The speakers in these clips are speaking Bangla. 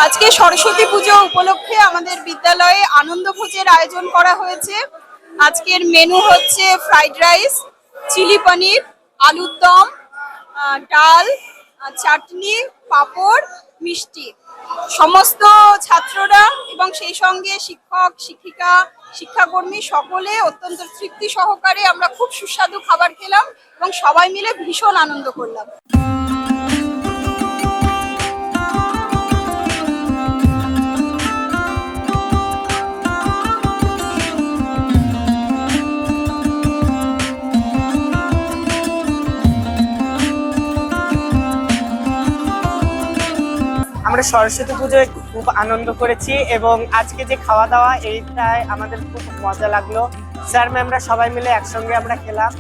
আজকে সরস্বতী পুজো উপলক্ষে আমাদের বিদ্যালয়ে আনন্দ ভোজের আয়োজন করা হয়েছে। আজকের মেনু হচ্ছে ফ্রাইড রাইস, চিলি পনির, আলুর দম, ডাল, চাটনি, পাঁপড়, মিষ্টি। সমস্ত ছাত্ররা এবং সেই সঙ্গে শিক্ষক, শিক্ষিকা, শিক্ষাকর্মী সকলে অত্যন্ত তৃপ্তি সহকারে আমরা খুব সুস্বাদু খাবার খেলাম এবং সবাই মিলে ভীষণ আনন্দ করলাম। আমরা সরস্বতী পুজোয় খুব আনন্দ করেছি এবং আজকে যে খাওয়া দাওয়া এইটাই আমাদের খুব মজা লাগলো। স্যার ম্যামরা সবাই মিলে একসঙ্গে আমরা খেলাম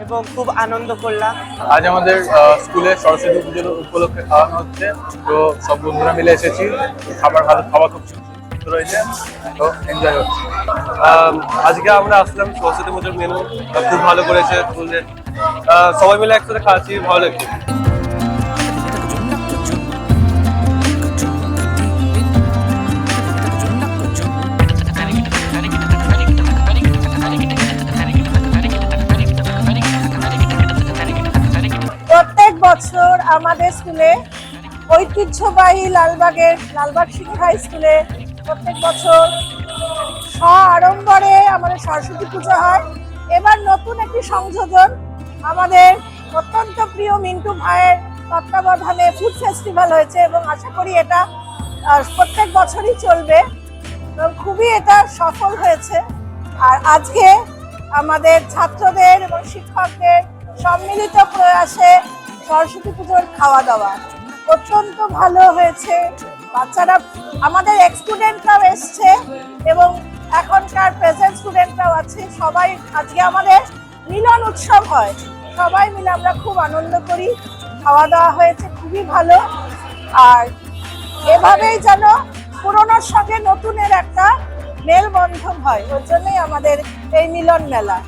এবং খুব আনন্দ করলাম। আজ আমাদের স্কুলে সরস্বতী পুজোর উপলক্ষে খাওয়ানো হচ্ছে, তো সব বন্ধুরা মিলে এসেছি। খাওয়া খুব সুন্দর হয়েছে, তো এনজয় হচ্ছে। আজকে আমরা আসলাম সরস্বতী পুজোর মেনু খুব ভালো করেছে স্কুলের, সবাই মিলে একসাথে খাচ্ছি, ভালো লাগছে। প্রত্যেক বছর আমাদের স্কুলে ঐতিহ্যবাহী লালবাগ শিক্ষা স্কুলে প্রত্যেক বছর আড়ম্বরে আমাদের সরস্বতী পুজো হয়। এবার নতুন একটি সংযোজন, আমাদের অত্যন্ত প্রিয় মিন্টু ভাইয়ের তত্ত্বাবধানে ফুড ফেস্টিভ্যাল হয়েছে এবং আশা করি এটা প্রত্যেক বছরই চলবে এবং খুবই এটা সফল হয়েছে। আর আজকে আমাদের ছাত্রদের এবং শিক্ষকদের সম্মিলিত প্রয়াসে সরস্বতী পুজোর খাওয়া দাওয়া অত্যন্ত ভালো হয়েছে। বাচ্চারা, আমাদের এক্স স্টুডেন্টরাও এসছে এবং এখনকার প্রেজেন্ট স্টুডেন্টরাও আছে। সবাই আজকে আমাদের মিলন উৎসব হয়, সবাই মিলে আমরা খুব আনন্দ করি। খাওয়া দাওয়া হয়েছে খুবই ভালো। আর এভাবেই যেন পুরনোর সঙ্গে নতুনের একটা মেলবন্ধন হয়, ওই জন্যই আমাদের এই মিলন মেলা।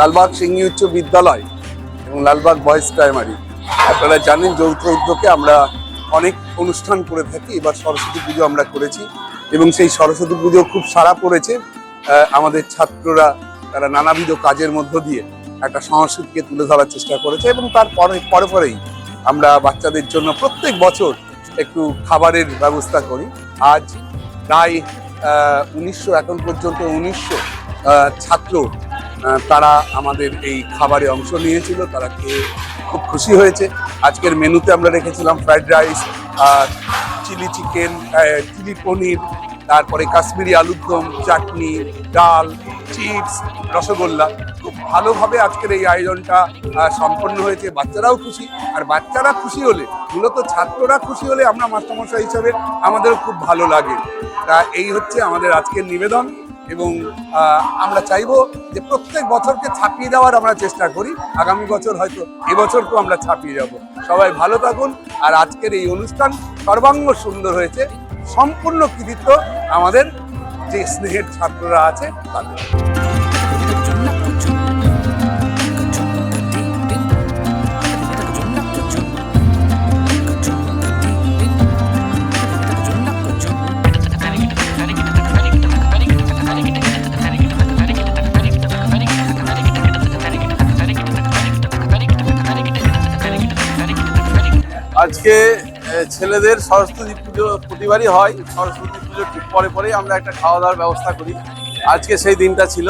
লালবাগ সিংহী উচ্চ বিদ্যালয় এবং লালবাগ বয়েজ প্রাইমারি, আপনারা জানেন যৌথ উদ্যোগে আমরা অনেক অনুষ্ঠান করে থাকি। এবার সরস্বতী পুজো আমরা করেছি এবং সেই সরস্বতী পুজো খুব সাড়া পড়েছে। আমাদের ছাত্ররা তারা নানাবিধ কাজের মধ্য দিয়ে একটা সংস্কৃতিকে তুলে ধরার চেষ্টা করেছে এবং তার পরেই আমরা বাচ্চাদের জন্য প্রত্যেক বছর একটু খাবারের ব্যবস্থা করি। আজ প্রায় 1900 এখন পর্যন্ত 1900 ছাত্র তারা আমাদের এই খাবারে অংশ নিয়েছিল, তারা খেয়ে খুব খুশি হয়েছে। আজকের মেনুতে আমরা রেখেছিলাম fried rice, chilli chicken, chilli paneer, তারপরে কাশ্মীরি আলুর দম, চাটনি, ডাল, চিপস, রসগোল্লা। খুব ভালোভাবে আজকের এই আয়োজনটা সম্পন্ন হয়েছে। বাচ্চারাও খুশি, আর বাচ্চারা খুশি হলে, মূলত ছাত্ররা খুশি হলে আমরা মাস্টারমশাই হিসাবে আমাদেরও খুব ভালো লাগে। তা এই হচ্ছে আমাদের আজকের নিবেদন এবং আমরা চাইবো যে প্রত্যেক বছরকে ছাপিয়ে দেওয়ার আমরা চেষ্টা করি। আগামী বছর হয়তো এবছরকেও আমরা ছাপিয়ে যাব। সবাই ভালো থাকুন। আর আজকের এই অনুষ্ঠান সর্বাঙ্গ সুন্দর হয়েছে, সম্পূর্ণ কৃতিত্ব আমাদের যে স্নেহের ছাত্ররা আছে তাদের। আজকে ছেলেদের সরস্বতী পুজো প্রতিবারই হয়, সরস্বতী পুজোর ঠিক পরেই আমরা একটা খাওয়া দাওয়ার ব্যবস্থা করি। আজকে সেই দিনটা ছিল।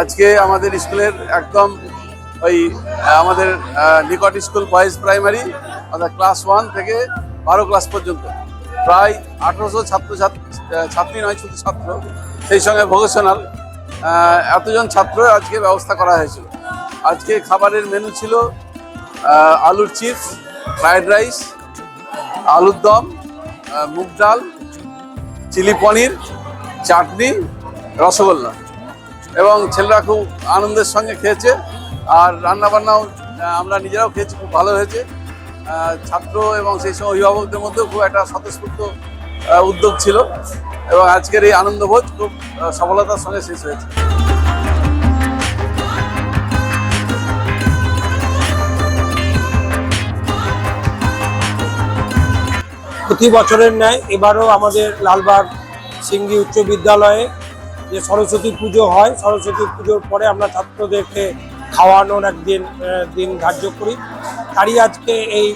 আজকে আমাদের স্কুলের একদম ওই আমাদের নিকট স্কুল বয়েজ প্রাইমারি অর্থাৎ ক্লাস 1 থেকে 12 ক্লাস পর্যন্ত প্রায় 1800 ছাত্রী নয়, শুধু ছাত্র, সেই সঙ্গে ভোকেশনাল এতজন ছাত্র আজকে ব্যবস্থা করা হয়েছিল। আজকে খাবারের মেনু ছিল আলুর চিপস, ফ্রাইড রাইস, আলুর দম, মুগ ডাল, চিলি পনির, চাটনি, রসগোল্লা এবং ছেলেরা খুব আনন্দের সঙ্গে খেয়েছে। আর রান্নাবান্নাও আমরা নিজেরাও খেয়েছি, খুব ভালো হয়েছে। ছাত্র এবং সেই সময় অভিভাবকদের মধ্যেও খুব একটা স্বতঃস্ফূর্ত উদ্যোগ ছিল এবং আজকের এই আনন্দভোজ খুব সফলতার সঙ্গে শেষ হয়েছে। প্রতি বছরের ন্যায় এবারও আমাদের লালবাগ সিঙ্গি উচ্চ বিদ্যালয়ে যে সরস্বতী পুজো হয়, সরস্বতী পুজোর পরে আমরা ছাত্রদেরকে খাওয়ানোর দিন ধার্য করি। তারই আজকে এই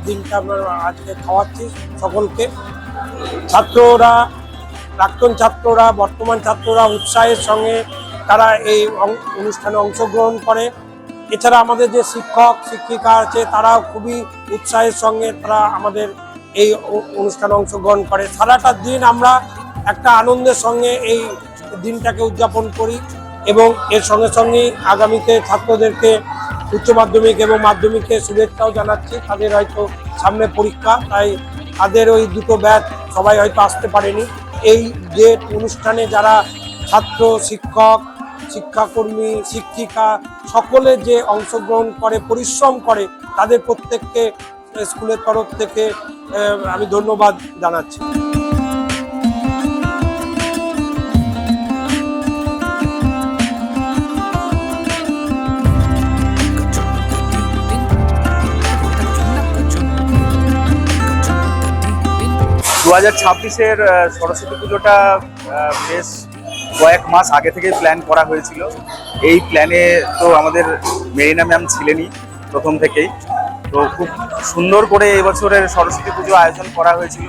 দিনটা আমরা আজকে খাওয়াচ্ছি সকলকে। ছাত্ররা, প্রাক্তন ছাত্ররা, বর্তমান ছাত্ররা উৎসাহের সঙ্গে তারা এই অনুষ্ঠানে অংশগ্রহণ করে। এছাড়া আমাদের যে শিক্ষক শিক্ষিকা আছে তারাও খুবই উৎসাহের সঙ্গে তারা আমাদের এই অনুষ্ঠানে অংশগ্রহণ করে। সারাটা দিন আমরা একটা আনন্দের সঙ্গে এই দিনটাকে উদযাপন করি এবং এর সঙ্গে সঙ্গে আগামীতে ছাত্রদেরকে উচ্চ মাধ্যমিক এবং মাধ্যমিকে শুভেচ্ছাও জানাচ্ছি। তাদের হয়তো সামনে পরীক্ষা, তাই তাদের ওই দুটো ব্যাচ সবাই হয়তো আসতে পারেনি। এই যে অনুষ্ঠানে যারা ছাত্র, শিক্ষক, শিক্ষাকর্মী, শিক্ষিকা সকলে যে অংশগ্রহণ করে, পরিশ্রম করে, তাদের প্রত্যেককে স্কুলের তরফ থেকে আমি ধন্যবাদ জানাচ্ছি। দু 2026-এর সরস্বতী পুজোটা বেশ কয়েক মাস আগে থেকে প্ল্যান করা হয়েছিল। এই প্ল্যানে তো আমাদের মেরিনা ম্যাম ছিলেনই প্রথম থেকেই। তো খুব সুন্দর করে এই বছরের সরস্বতী পুজো আয়োজন করা হয়েছিল।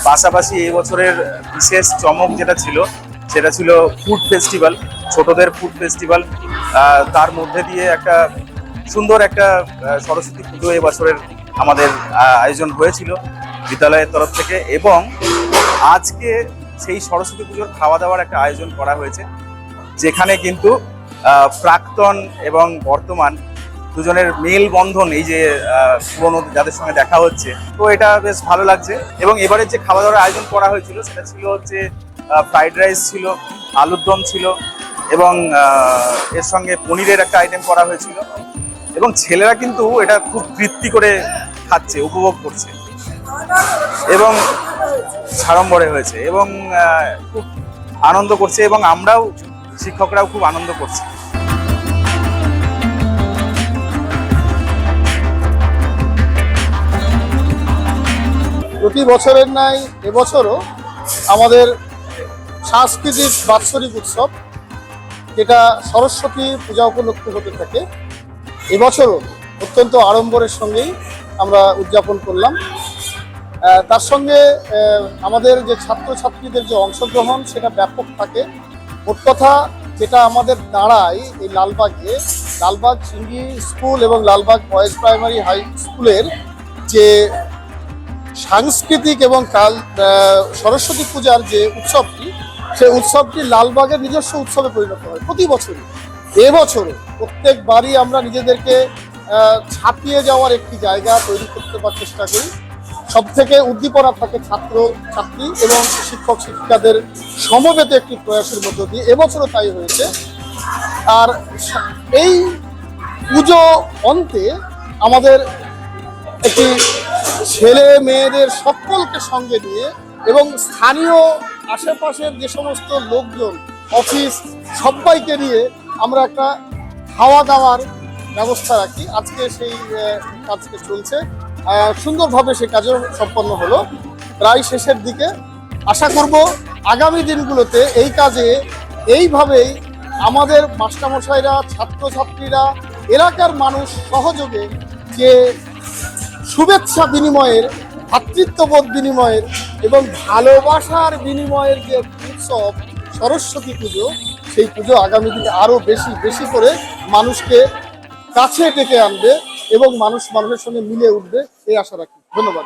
পাশাপাশি এই বছরের বিশেষ চমক যেটা ছিল সেটা ছিল ফুড ফেস্টিভ্যাল, ছোটদের ফুড ফেস্টিভ্যাল। তার মধ্যে দিয়ে একটা সুন্দর একটা সরস্বতী পুজো এই বছরের আমাদের আয়োজন হয়েছিল বিদ্যালয়ের তরফ থেকে। এবং আজকে সেই সরস্বতী পুজোর খাওয়া দাওয়ার একটা আয়োজন করা হয়েছে, যেখানে কিন্তু প্রাক্তন এবং বর্তমান দুজনের মেলবন্ধন, এই যে পুরনো যাদের সঙ্গে দেখা হচ্ছে, তো এটা বেশ ভালো লাগছে। এবং এবারে যে খাওয়া দাওয়ার আয়োজন করা হয়েছিল সেটা ছিল হচ্ছে ফ্রাইড রাইস ছিল, আলুর দম ছিল এবং এর সঙ্গে পনিরের একটা আইটেম করা হয়েছিল। এবং ছেলেরা কিন্তু এটা খুব তৃপ্তি করে খাচ্ছে, উপভোগ করছে এবং সাড়ম্বরে হয়েছে এবং খুব আনন্দ করছে এবং আমরাও, শিক্ষকরাও খুব আনন্দ করছি। প্রতি বছরের ন্যায় এবছরও আমাদের সাংস্কৃতিক বাৎসরিক উৎসব, যেটা সরস্বতী পূজা উপলক্ষে হতে থাকে, এবছরও অত্যন্ত আড়ম্বরের সঙ্গেই আমরা উদযাপন করলাম। তার সঙ্গে আমাদের যে ছাত্রছাত্রীদের যে অংশগ্রহণ সেটা ব্যাপক থাকে। মোট কথা যেটা আমাদের দাঁড়ায় এই লালবাগে, লালবাগ সিঙ্গি স্কুল এবং লালবাগ বয়েজ প্রাইমারি হাই স্কুলের যে সাংস্কৃতিক এবং সরস্বতী পূজার যে উৎসবটি, সেই উৎসবটি লালবাগের নিজস্ব উৎসবে পরিণত হয় প্রতি বছরই। এবছরও প্রত্যেকবারই আমরা নিজেদেরকে ছাপিয়ে যাওয়ার একটি জায়গা তৈরি করতে চেষ্টা করি। সব থেকে উদ্দীপনা থাকে ছাত্র ছাত্রী এবং শিক্ষক শিক্ষিকাদের সমবেত একটি প্রয়াসের মধ্য দিয়ে, এবছরও তাই হয়েছে। আর এই পুজো অন্তে আমাদের একটি ছেলে মেয়েদের সকলকে সঙ্গে নিয়ে এবং স্থানীয় আশেপাশের যে সমস্ত লোকজন, অফিস, সবাইকে নিয়ে আমরা একটা খাওয়া দাওয়ার ব্যবস্থা রাখি। আজকে সেই কাজটা চলছে, সুন্দরভাবে সে কাজও সম্পন্ন হলো, প্রায় শেষের দিকে। আশা করব আগামী দিনগুলোতে এই কাজে এইভাবেই আমাদের মাস্টারমশাইরা, ছাত্রছাত্রীরা, এলাকার মানুষ সহযোগে যে শুভেচ্ছা বিনিময়ের, ভ্রাতৃত্ববোধ বিনিময়ের এবং ভালোবাসার বিনিময়ের যে উৎসব সরস্বতী পুজো, সেই পুজো আগামী দিনে আরও বেশি বেশি করে মানুষকে কাছে ডেকে আনবে এবং মানুষের সঙ্গে মিলে উঠবে, এই আশা রাখি। ধন্যবাদ।